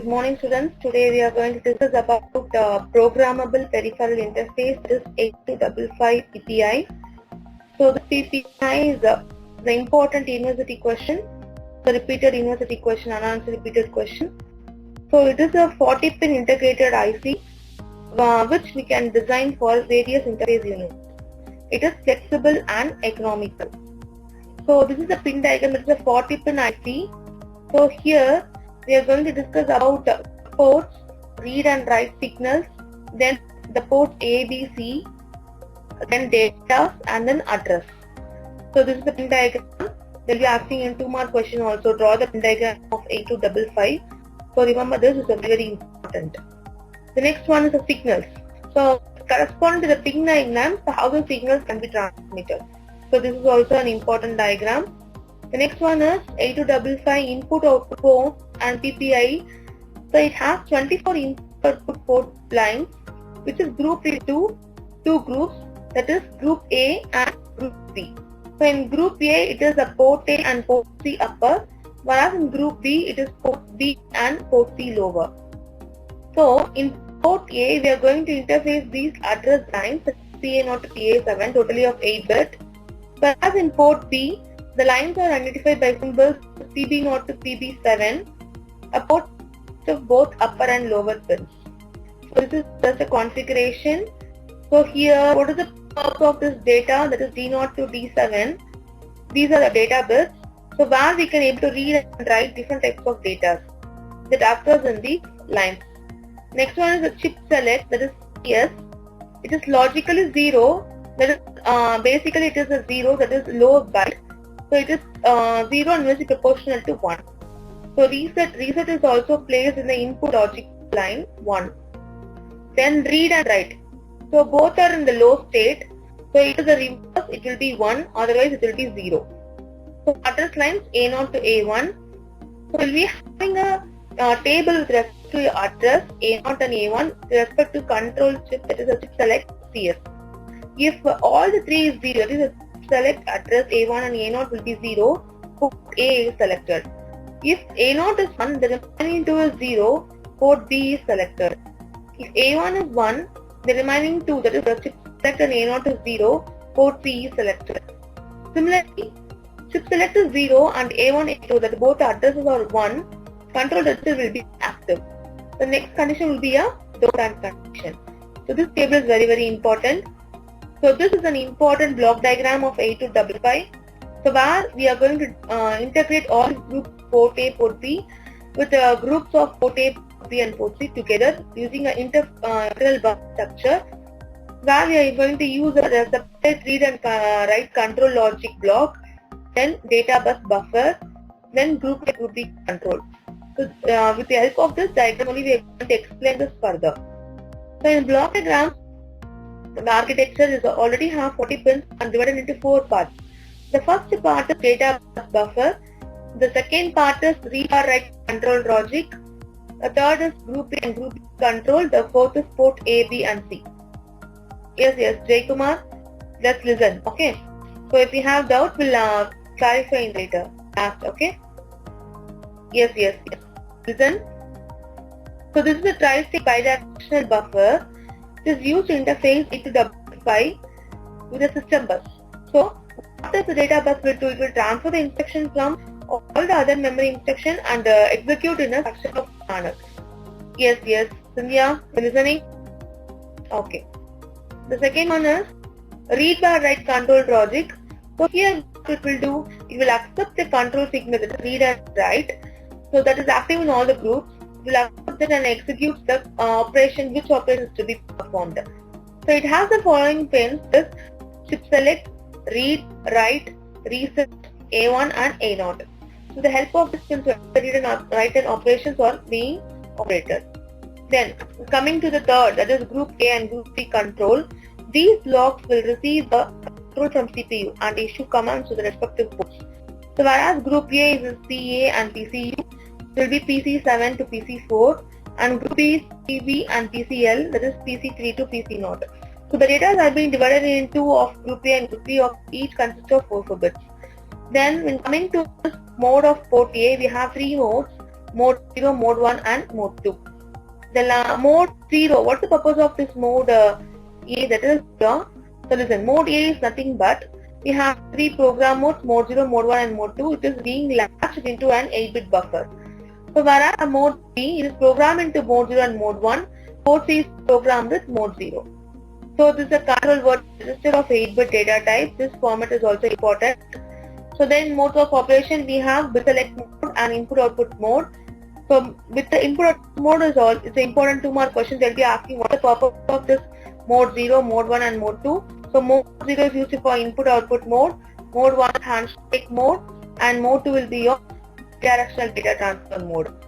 Good morning, students. Today we are going to discuss about programmable peripheral interface, that is 8255 PPI. So the PPI is the important university question, the repeated university question, unanswered repeated question. So it is a 40-pin integrated IC which we can design for various interface units. It is flexible and economical. So this is the pin diagram. It is a 40-pin IC. So here we are going to discuss about ports, read and write signals, then the ports A, B, C, then data and then address. So this is the pin diagram. They will be asking in 2 mark question also. Draw the pin diagram of 8255. So remember, this is very important. The next one is the signals. So corresponding to the pin diagram, so how the signals can be transmitted. So this is also an important diagram. The next one is 8255 input output port and PPI. So it has 24 input output port lines, which is grouped into 2 groups, that is group A and group B. So in group A it is a port A and port C upper, whereas in group B it is port B and port C lower. So in port A we are going to interface these address lines, CA0 to CA7, totally of 8-bit, whereas in port B the lines are identified by symbols PB0 to PB7, a port of both upper and lower pins. So this is just a configuration. So here, what is the purpose of this data, that is D0 to D7? These are the data bits. So where we can able to read and write different types of data that occurs in these lines. Next one is a chip select, that is CS. It is logically 0, that is basically it is a 0, that is low byte. So it is 0 and is proportional to 1. So reset is also placed in the input logic line 1. Then read and write. So both are in the low state. So it is a reverse, it will be 1, otherwise it will be 0. So address lines A0 to A1. So we will be having a table with respect to your address A0 and A1 with respect to control chip, that is a chip select CS. If all the 3 is 0, that is a select address A1 and A0 will be 0, port A is selected. If A0 is 1, the remaining 2 is 0, port B is selected. If A1 is 1, the remaining 2, that is the chip select and A0 is 0, port C is selected. Similarly, chip select is 0 and A1 A2, that both addresses are 1, control register will be active. The next condition will be a dot and condition. So this table is very important. So this is an important block diagram of 8255. So where we are going to integrate all groups port A, port B with groups of port A, port B and port C together using an integral bus structure, where we are going to use a separate read and write control logic block, then data bus buffer, then group A, group B control. So with the help of this diagram only we are going to explain this further. So in block diagram, the architecture is already have 40 pins and divided into 4 parts. The first part is data bus buffer. The second part is read or write control logic. The third is group A and group B control. The fourth is port A, B and C. Yes, Jay Kumar, let's listen. Okay. So if you have doubt, we'll clarify later. Ask. Okay. Yes. Listen. So this is a tri-stick bidirectional buffer. It is used to interface 8255 with the system bus. So what does the data bus will do? It will transfer the instruction from all the other memory instruction and execute in a structured manner. Yes, Cynthia, you listening? Okay. The second one is read by write control logic. So here what it will do, it will accept the control signal, that is read and write. So that is active in all the groups. It will accept it and execute the operation, which operation is to be performed. So it has the following pins: this chip select, read, write, reset, A1 and A0. So the help of this pins, read and write and operations are being operated. Then coming to the third, that is group A and group B control. These blocks will receive the control from CPU and issue commands to the respective ports. So whereas group A is CA and PCU, it will be PC7 to PC4, and group B is PB and PCL, that is PC3 to PC0. So the data are being divided into of group A and group B of each consists of 4 bits. Then when coming to this mode of port A, we have 3 modes. mode 0, mode 1 and mode 2. The mode 0, what's the purpose of this mode A? That is so listen, mode A is nothing but we have 3 program modes, mode 0, mode 1 and mode 2. It is being latched into an 8-bit buffer. So whereas a mode B is programmed into mode 0 and mode 1, mode C is programmed with mode 0. So this is a control word register of 8-bit data type. This format is also important. So then modes of operation, we have bit select mode and input output mode. So with the input output mode is all, it's important 2 more questions. They'll be asking what the purpose of this mode 0, mode 1 and mode 2. So mode 0 is used for input output mode, mode 1 handshake mode, and mode 2 will be your directional data transfer mode.